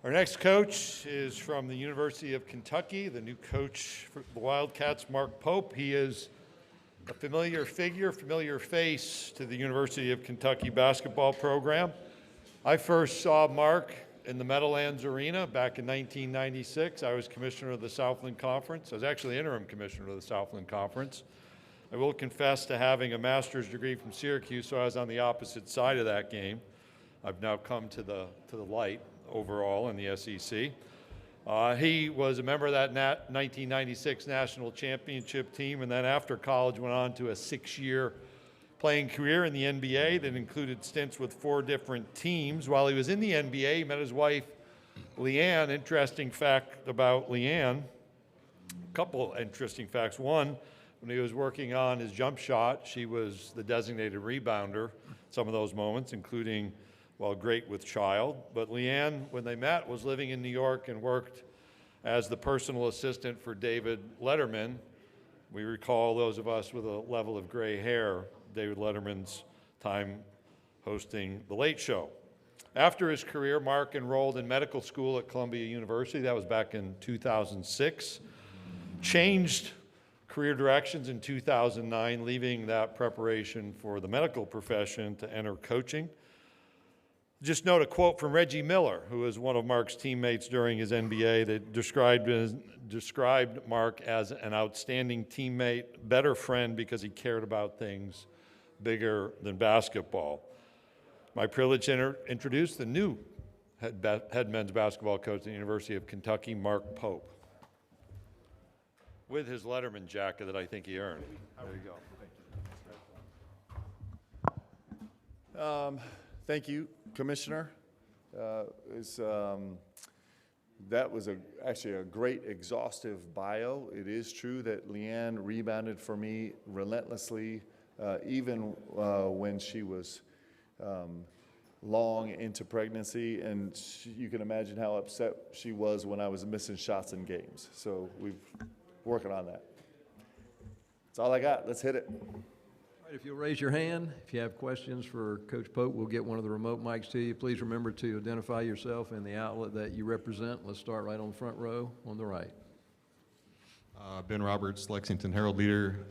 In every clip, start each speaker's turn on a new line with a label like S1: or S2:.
S1: Our next coach is from the University of Kentucky, the new coach for the Wildcats, Mark Pope. He is a familiar figure, familiar face to the University of Kentucky basketball program. I first saw Mark in the Meadowlands Arena back in 1996. I was commissioner of the Southland Conference. I was actually interim commissioner of the Southland Conference. I will confess to having a master's degree from Syracuse, so I was on the opposite side of that game. I've now come to the light overall in the SEC. He was a member of that 1996 national championship team, and then after college went on to a 6-year playing career in the NBA that included stints with 4 different teams. While he was in the NBA, he met his wife, Leanne. Interesting fact about Leanne, a couple interesting facts. One, when he was working on his jump shot, she was the designated rebounder some of those moments, including, well, great with child. But Leanne, when they met, was living in New York and worked as the personal assistant for David Letterman. We recall, those of us with a level of gray hair, David Letterman's time hosting The Late Show. After his career, Mark enrolled in medical school at Columbia University. That was back in 2006. Changed career directions in 2009, leaving that preparation for the medical profession to enter coaching. Just note a quote from Reggie Miller, who was one of Mark's teammates during his NBA, that described Mark as an outstanding teammate, better friend because he cared about things bigger than basketball. My privilege to introduce the new head men's basketball coach at the University of Kentucky, Mark Pope, with his Letterman jacket that I think he earned. There you
S2: go. Thank you, Commissioner. That was actually a great exhaustive bio. It is true that Leanne rebounded for me relentlessly, even when she was long into pregnancy, and you can imagine how upset she was when I was missing shots in games. So we're working on that. That's all I got. Let's hit it.
S3: All right, if you'll raise your hand, if you have questions for Coach Pope, we'll get one of the remote mics to you. Please remember to identify yourself and the outlet that you represent. Let's start right on the front row on the right.
S4: Ben Roberts, Lexington Herald Leader.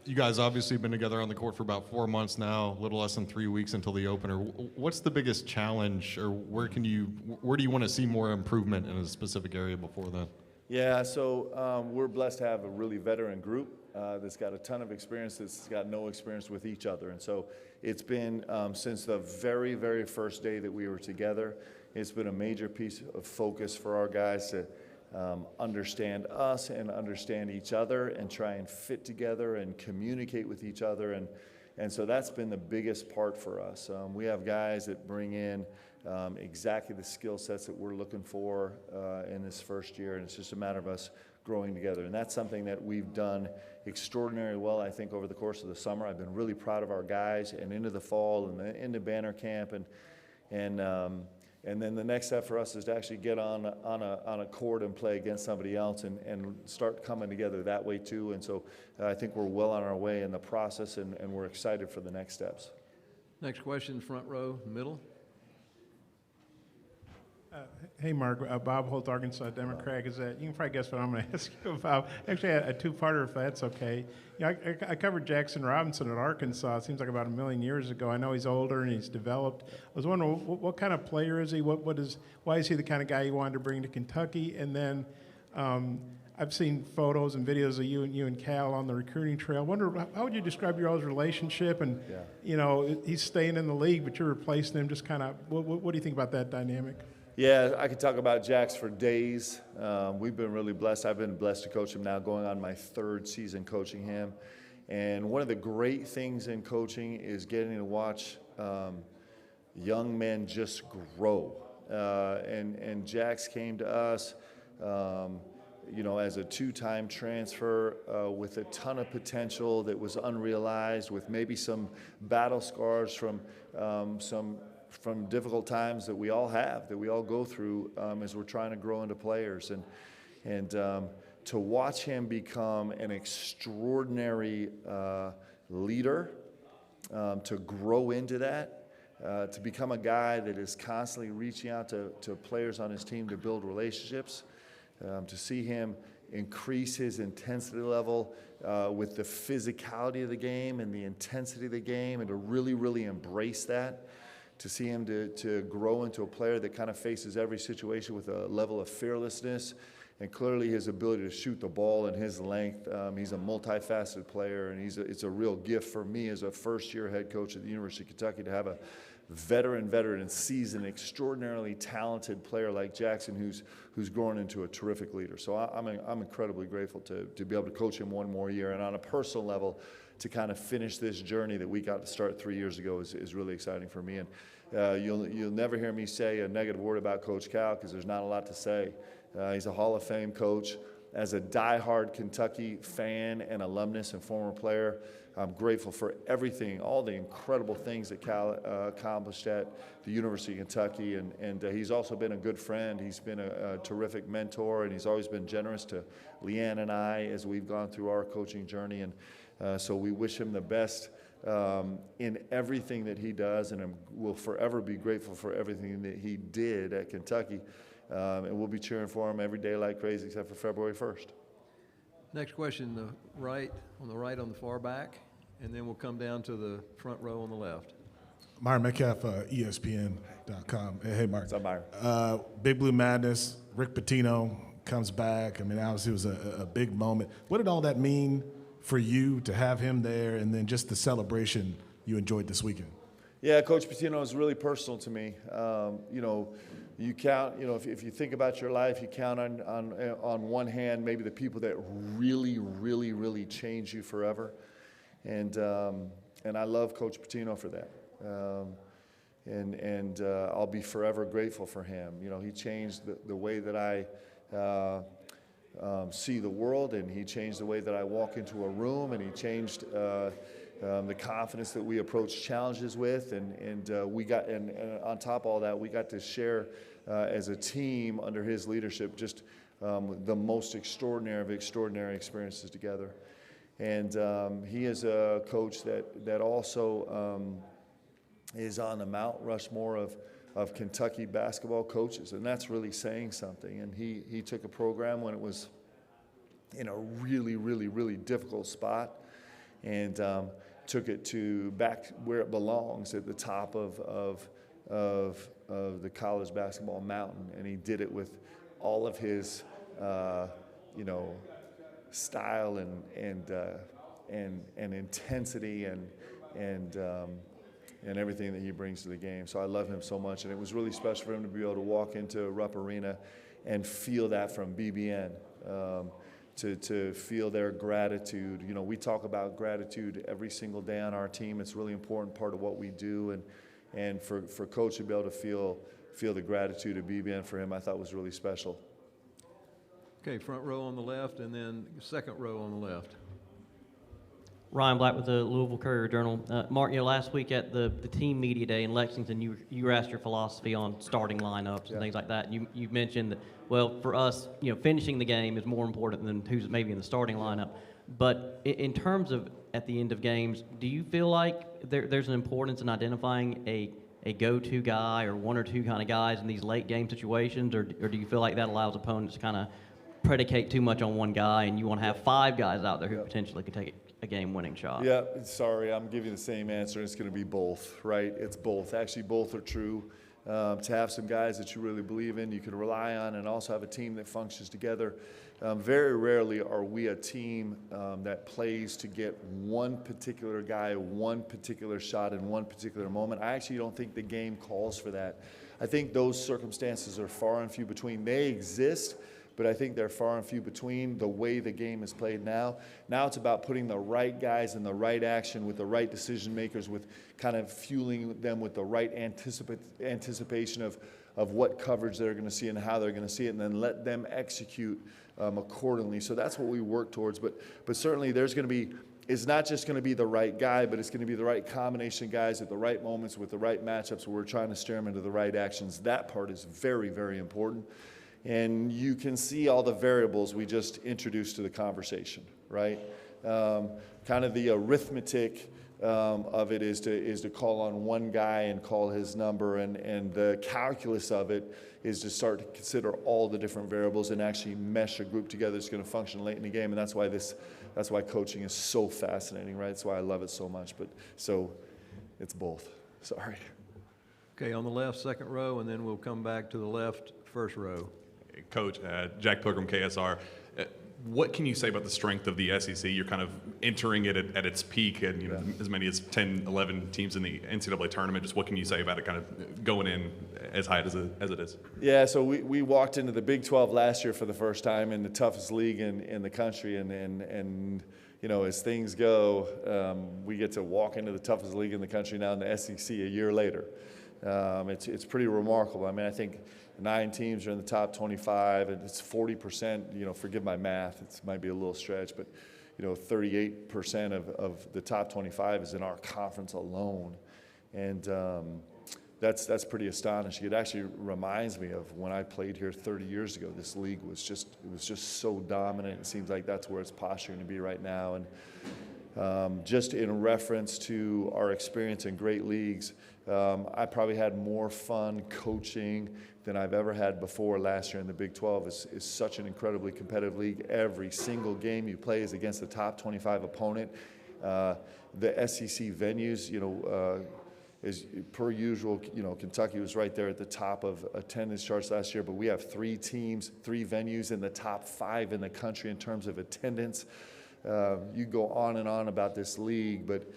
S4: You guys obviously have been together on the court for about 4 months now, a little less than 3 weeks until the opener. What's the biggest challenge, or where do you want to see more improvement in a specific area before then?
S2: Yeah, so we're blessed to have a really veteran group that's got a ton of experience, that's got no experience with each other. And so it's been, since the very, very first day that we were together, it's been a major piece of focus for our guys to understand us and understand each other and try and fit together and communicate with each other. And so that's been the biggest part for us. We have guys that bring in exactly the skill sets that we're looking for in this first year, and it's just a matter of us growing together. And that's something that we've done extraordinarily well, I think, over the course of the summer. I've been really proud of our guys, and into the fall and into banner camp, and then the next step for us is to actually get on a court and play against somebody else and start coming together that way too. And so I think we're well on our way in the process, and we're excited for the next steps.
S3: Next question, front row, middle.
S5: Hey, Mark. Bob Holt, Arkansas Democrat Gazette. You can probably guess what I'm going to ask you about. Actually, a two-parter, if that's okay. I covered Jackson Robinson at Arkansas. It seems like about 1 million years ago. I know he's older and he's developed. I was wondering, what kind of player is he? Why is he the kind of guy you wanted to bring to Kentucky? And then I've seen photos and videos of you and Cal on the recruiting trail. I wonder, how would you describe your all's relationship? And, he's staying in the league, but you're replacing him. Just kind of, what do you think about that dynamic?
S2: Yeah, I could talk about Jax for days. We've been really blessed. I've been blessed to coach him now, going on my 3rd season coaching him. And one of the great things in coaching is getting to watch young men just grow. And Jax came to us, as a 2-time transfer with a ton of potential that was unrealized, with maybe some battle scars from difficult times that we all have, that we all go through as we're trying to grow into players. And to watch him become an extraordinary leader, to grow into that, to become a guy that is constantly reaching out to players on his team to build relationships, to see him increase his intensity level with the physicality of the game and the intensity of the game, and to really, really embrace that, to see him to grow into a player that kind of faces every situation with a level of fearlessness, and clearly his ability to shoot the ball and his length. He's a multifaceted player, and it's a real gift for me as a first-year head coach at the University of Kentucky to have a veteran and seasoned, extraordinarily talented player like Jackson, who's grown into a terrific leader. So I'm incredibly grateful to be able to coach him one more year, and on a personal level, to kind of finish this journey that we got to start 3 years ago is really exciting for me. And you'll never hear me say a negative word about Coach Cal, because there's not a lot to say. He's a Hall of Fame coach. As a diehard Kentucky fan and alumnus and former player, I'm grateful for everything, all the incredible things that Cal accomplished at the University of Kentucky. And he's also been a good friend. He's been a terrific mentor, and he's always been generous to Leanne and I as we've gone through our coaching journey. And so we wish him the best in everything that he does, and we'll forever be grateful for everything that he did at Kentucky. And we'll be cheering for him every day like crazy, except for February 1st.
S3: Next question, on the right on the far back, and then we'll come down to the front row on the left.
S6: Myron Metcalf, ESPN.com. Hey, Mark.
S2: What's up, Myron?
S6: Big Blue Madness, Rick Pitino comes back. I mean, obviously it was a big moment. What did all that mean for you to have him there, and then just the celebration you enjoyed this weekend?
S2: Yeah, Coach Pitino is really personal to me. You count, if you think about your life, you count on one hand maybe the people that really, really, really change you forever. And I love Coach Pitino for that. I'll be forever grateful for him. He changed the way that I see the world, and he changed the way that I walk into a room, and he changed the confidence that we approach challenges with, and on top of all that, we got to share as a team under his leadership just the most extraordinary of extraordinary experiences together. And he is a coach that also is on the Mount Rushmore of Kentucky basketball coaches, and that's really saying something. And he took a program when it was in a really, really, really difficult spot, and took it to back where it belongs, at the top of the college basketball mountain. And he did it with all of his style and intensity and everything that he brings to the game. So I love him so much, and it was really special for him to be able to walk into Rupp Arena and feel that from BBN. To feel their gratitude. We talk about gratitude every single day on our team. It's a really important part of what we do, and for Coach to be able to feel the gratitude of BBN for him, I thought was really special.
S3: Okay, front row on the left, and then second row on the left.
S7: Ryan Black with the Louisville Courier-Journal. Mark, last week at the team media day in Lexington, you were asked your philosophy on starting lineups and things like that. You mentioned that, well, for us, finishing the game is more important than who's maybe in the starting lineup. But in terms of at the end of games, do you feel like there's an importance in identifying a go-to guy or one or two kind of guys in these late game situations, or do you feel like that allows opponents to kind of predicate too much on one guy, and you want to have five guys out there who potentially could take a game-winning shot?
S2: Yeah, sorry, I'm giving you the same answer. It's going to be both, right? It's both. Actually, both are true. To have some guys that you really believe in, you can rely on, and also have a team that functions together. Very rarely are we a team that plays to get one particular guy, one particular shot in one particular moment. I actually don't think the game calls for that. I think those circumstances are far and few between. They exist, but I think they're far and few between the way the game is played now. Now it's about putting the right guys in the right action with the right decision makers, with kind of fueling them with the right anticipation of what coverage they're going to see and how they're going to see it, and then let them execute accordingly. So that's what we work towards. But certainly there's going to be, it's not just going to be the right guy, but it's going to be the right combination of guys at the right moments with the right matchups where we're trying to steer them into the right actions. That part is very, very important. And you can see all the variables we just introduced to the conversation, right? Kind of the arithmetic of it is to call on one guy and call his number, and the calculus of it is to start to consider all the different variables and actually mesh a group together that's going to function late in the game. And that's why coaching is so fascinating, right? That's why I love it so much. But so it's both. Sorry.
S3: Okay, on the left, second row, and then we'll come back to the left, first row.
S8: Coach, Jack Pilgrim, KSR. What can you say about the strength of the SEC? You're kind of entering it at its peak, and you know, as many as 10, 11 teams in the NCAA tournament. Just what can you say about it kind of going in as high as it is?
S2: Yeah, so we walked into the Big 12 last year for the first time in the toughest league in the country, and you know, as things go, we get to walk into the toughest league in the country now in the SEC a year later. It's pretty remarkable. I mean, I think 9 teams are in the top 25, and it's 40%, you know, forgive my math, it might be a little stretch, but, you know, 38% of the top 25 is in our conference alone. And that's pretty astonishing. It actually reminds me of when I played here 30 years ago. This league was just so dominant. It seems like that's where it's posturing to be right now. And just in reference to our experience in great leagues, I probably had more fun coaching than I've ever had before last year in the Big 12. Is such an incredibly competitive league. Every single game you play is against the top 25 opponent. The SEC venues, you know, is per usual, you know, Kentucky was right there at the top of attendance charts last year, but we have 3 teams, 3 venues in the top 5 in the country in terms of attendance. You go on and on about this league, but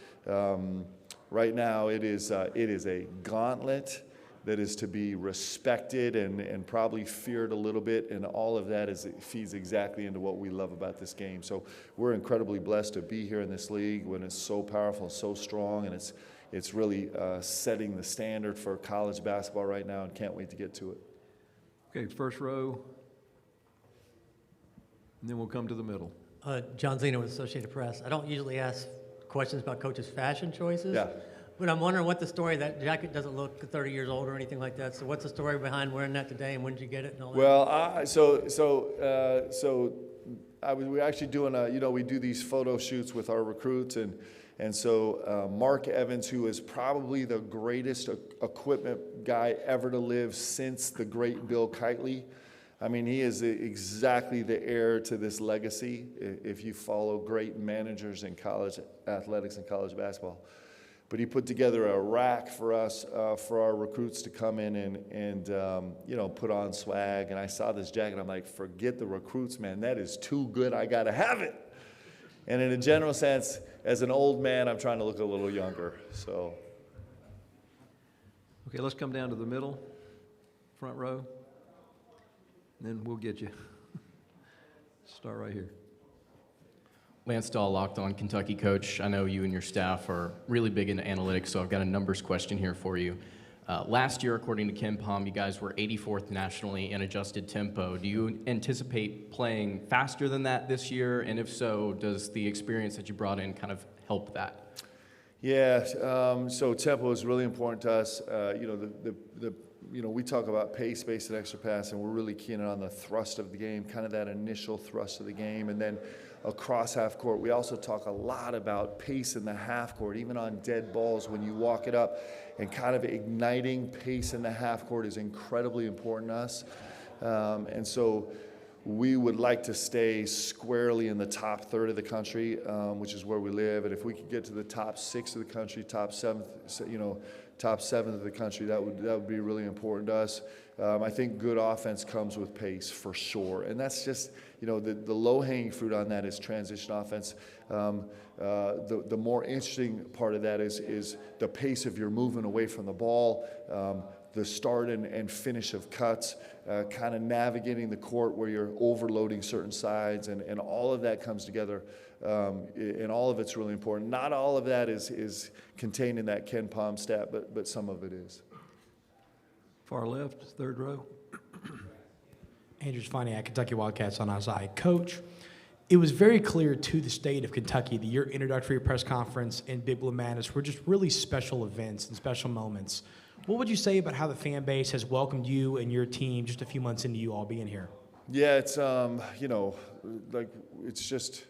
S2: right now it is a gauntlet that is to be respected and probably feared a little bit, and all of that feeds exactly into what we love about this game. So we're incredibly blessed to be here in this league when it's so powerful, so strong, and it's really setting the standard for college basketball right now, and can't wait to get to it.
S3: Okay, first row, and then we'll come to the middle.
S9: John Zeno with Associated Press. I don't usually ask questions about coaches' fashion choices.
S2: Yeah.
S9: But I'm wondering what the story, that jacket doesn't look 30 years old or anything like that. So what's the story behind wearing that today, and when did you get it and all that?
S2: Well, we're actually doing we do these photo shoots with our recruits, and so Mark Evans, who is probably the greatest equipment guy ever to live since the great Bill Kitely. I mean, he is exactly the heir to this legacy if you follow great managers in college athletics and college basketball. But he put together a rack for us, for our recruits to come in and put on swag. And I saw this jacket. I'm like, forget the recruits, man. That is too good. I got to have it. And in a general sense, as an old man, I'm trying to look a little younger. So.
S3: Okay, let's come down to the middle, front row, and then we'll get you. Start right here.
S10: Lance Dahl, Locked On Kentucky coach. I know you and your staff are really big into analytics, so I've got a numbers question here for you. Last year, according to Ken Pom, you guys were 84th nationally in adjusted tempo. Do you anticipate playing faster than that this year? And if so, does the experience that you brought in kind of help that?
S2: Yeah, so tempo is really important to us. We talk about pace, space, and extra pass, and we're really keen on the thrust of the game, kind of that initial thrust of the game. And then across half court, we also talk a lot about pace in the half court, even on dead balls when you walk it up, and kind of igniting pace in the half court is incredibly important to us. And so we would like to stay squarely in the top third of the country, which is where we live. And if we could get to the top 6 of the country, top 7th of the country, that would be really important to us. I think good offense comes with pace for sure, and that's just the low-hanging fruit on that is transition offense. The more interesting part of that is the pace of your movement away from the ball, the start and finish of cuts, kind of navigating the court where you're overloading certain sides, and all of that comes together, and all of it's really important. Not all of that is contained in that Ken Pom stat, but some of it is.
S3: Far left, third row.
S11: Andrew Stefaniak, Kentucky Wildcats on outside. Coach, it was very clear to the state of Kentucky that your introductory press conference and Big Blue Madness were just really special events and special moments. What would you say about how the fan base has welcomed you and your team just a few months into you all being here?
S2: Yeah, it's it's just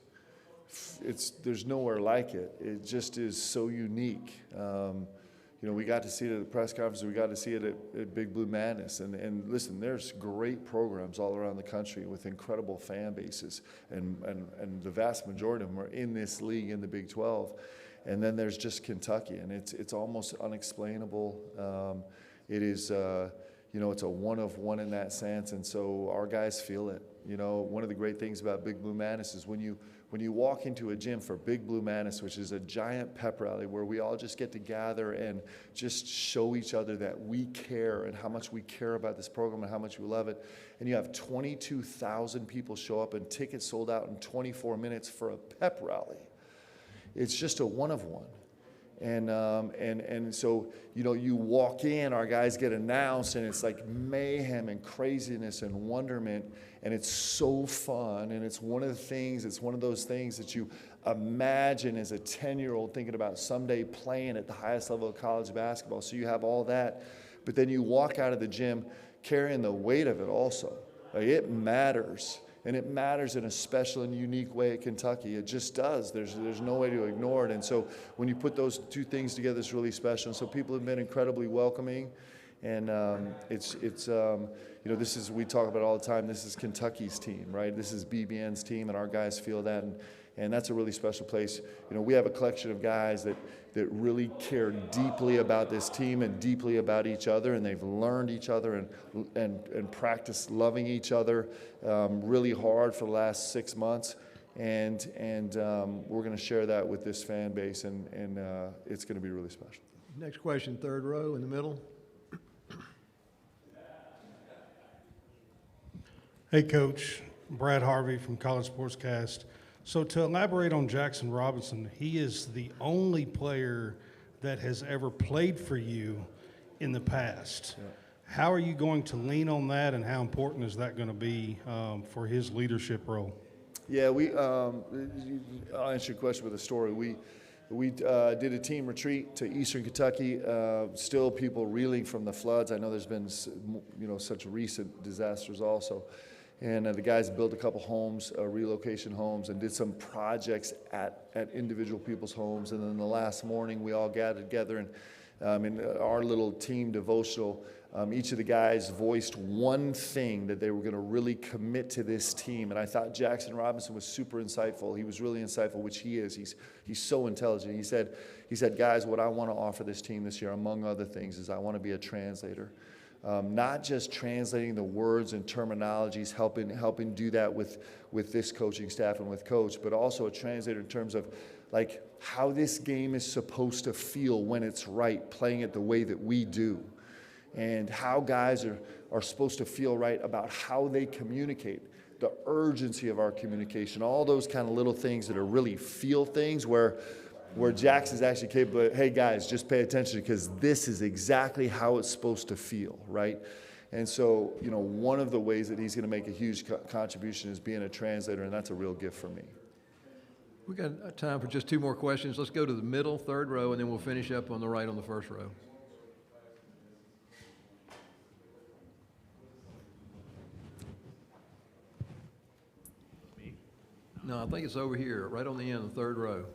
S2: there's nowhere like it. It just is so unique. You know, we got to see it at the press conference. We got to see it at Big Blue Madness. And listen, there's great programs all around the country with incredible fan bases, and the vast majority of them are in this league in the Big 12. And then there's just Kentucky, and it's almost unexplainable. It is, you know, it's a one of one in that sense, and so our guys feel it. You know, one of the great things about Big Blue Madness is when you walk into a gym for Big Blue Madness, which is a giant pep rally where we all just get to gather and just show each other that we care and how much we care about this program and how much we love it. And you have 22,000 people show up and tickets sold out in 24 minutes for a pep rally. It's just a one of one. And so, you know, you walk in, our guys get announced, and it's like mayhem and craziness and wonderment, and it's so fun, and it's one of those things that you imagine as a 10-year-old thinking about someday playing at the highest level of college basketball. So you have all that, but then you walk out of the gym carrying the weight of it also. Like, it matters. And it matters in a special and unique way at Kentucky. It just does. There's no way to ignore it. And so when you put those two things together, it's really special. And so people have been incredibly welcoming. And you know, this is, we talk about it all the time, this is Kentucky's team, right? This is BBN's team, and our guys feel that. And that's a really special place. You know, we have a collection of guys that really care deeply about this team and deeply about each other, and they've learned each other and practiced loving each other really hard for the last 6 months. And we're going to share that with this fan base, and it's going to be really special.
S3: Next question, third row in the middle.
S12: Hey, Coach. Brad Harvey from College Sportscast. So to elaborate on Jackson Robinson, he is the only player that has ever played for you in the past. Yeah. How are you going to lean on that, and how important is that going to be for his leadership role? Yeah, I'll
S2: answer your question with a story. We did a team retreat to Eastern Kentucky. Still people reeling from the floods. I know there's been, you know, such recent disasters also. And the guys built a couple homes, relocation homes, and did some projects at individual people's homes. And then the last morning, we all gathered together, and in our little team devotional, each of the guys voiced one thing that they were going to really commit to this team. And I thought Jackson Robinson was super insightful. He was really insightful, which he is. He's so intelligent. He said, guys, what I want to offer this team this year, among other things, is I want to be a translator. Not just translating the words and terminologies, helping do that with this coaching staff and with Coach, but also a translator in terms of like how this game is supposed to feel when it's right, playing it the way that we do, and how guys are supposed to feel right about how they communicate, the urgency of our communication, all those kind of little things that are really feel things where Jackson's actually capable of, hey guys, just pay attention because this is exactly how it's supposed to feel, right? And so, you know, one of the ways that he's going to make a huge contribution is being a translator, and that's a real gift for me.
S3: We got time for just two more questions. Let's go to the middle, third row, and then we'll finish up on the right on the first row. No, I think it's over here, right on the end, the third row.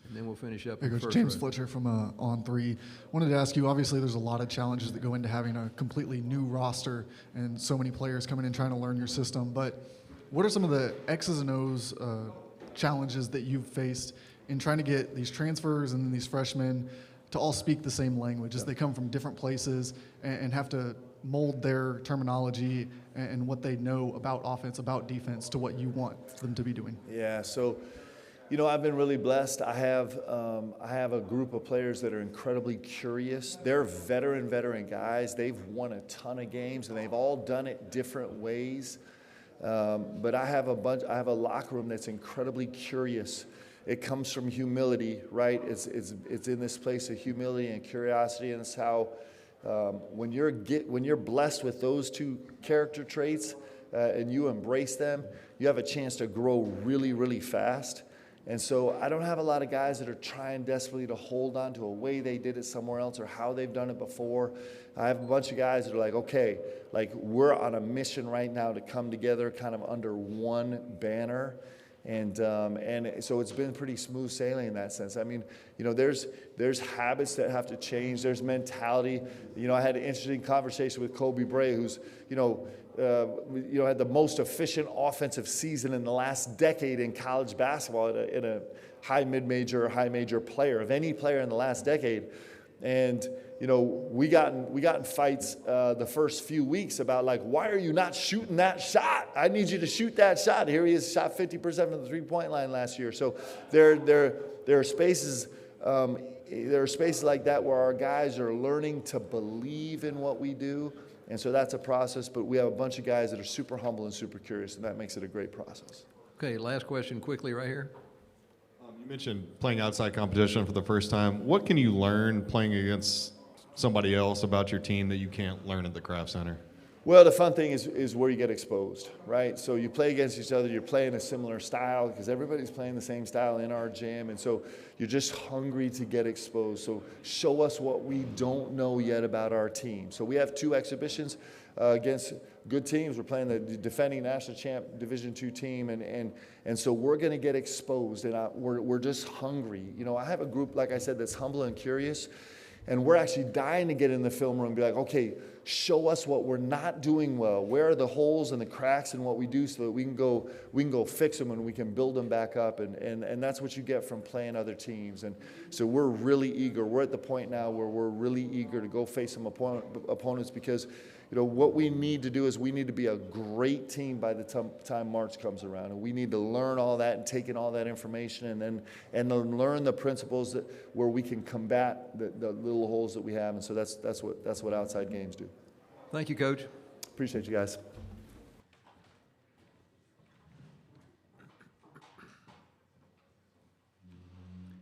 S3: And then we'll finish up.
S13: Hey, Coach, James Fletcher from On 3. Wanted to ask you, obviously there's a lot of challenges that go into having a completely new roster and so many players coming in trying to learn your system, but what are some of the X's and O's challenges that you've faced in trying to get these transfers and these freshmen to all speak the same language as they come from different places and have to mold their terminology and what they know about offense, about defense to what you want them to be doing?
S2: Yeah, so you know, I've been really blessed. I have a group of players that are incredibly curious. They're veteran guys. They've won a ton of games, and they've all done it different ways. But I have a locker room that's incredibly curious. It comes from humility, right? It's in this place of humility and curiosity, and it's how when you're blessed with those two character traits and you embrace them, you have a chance to grow really, really fast. And so I don't have a lot of guys that are trying desperately to hold on to a way they did it somewhere else or how they've done it before. I have a bunch of guys that are like, okay, like we're on a mission right now to come together kind of under one banner And so it's been pretty smooth sailing in that sense. I mean, you know, there's habits that have to change. There's mentality. You know, I had an interesting conversation with Kobe Bray, who's, had the most efficient offensive season in the last decade in college basketball in a high mid-major or high major player, of any player in the last decade. And, you know, we got in fights the first few weeks about, like, why are you not shooting that shot? I need you to shoot that shot. Here he is, shot 50% from the three-point line last year. So there are spaces like that where our guys are learning to believe in what we do. And so that's a process, but we have a bunch of guys that are super humble and super curious, and that makes it a great process.
S3: Okay, last question quickly right here.
S4: You mentioned playing outside competition for the first time. What can you learn playing against somebody else about your team that you can't learn at the Craft Center?
S2: Well, the fun thing is where you get exposed, right? So you play against each other, you're playing a similar style because everybody's playing the same style in our gym, and so you're just hungry to get exposed. So show us what we don't know yet about our team. So we have 2 exhibitions against good teams. We're playing the defending national champ Division II team, and so we're going to get exposed, and we're just hungry. You know, I have a group, like I said, that's humble and curious. And we're actually dying to get in the film room and be like, okay, show us what we're not doing well. Where are the holes and the cracks in what we do so that we can go fix them and we can build them back up. And that's what you get from playing other teams. And so we're really eager. We're at the point now where we're really eager to go face some opponents because, you know, what we need to do is we need to be a great team by the time March comes around. And we need to learn all that and take in all that information and then learn the principles where we can combat the little holes that we have. And so that's what outside games do.
S3: Thank you, Coach.
S2: Appreciate you guys.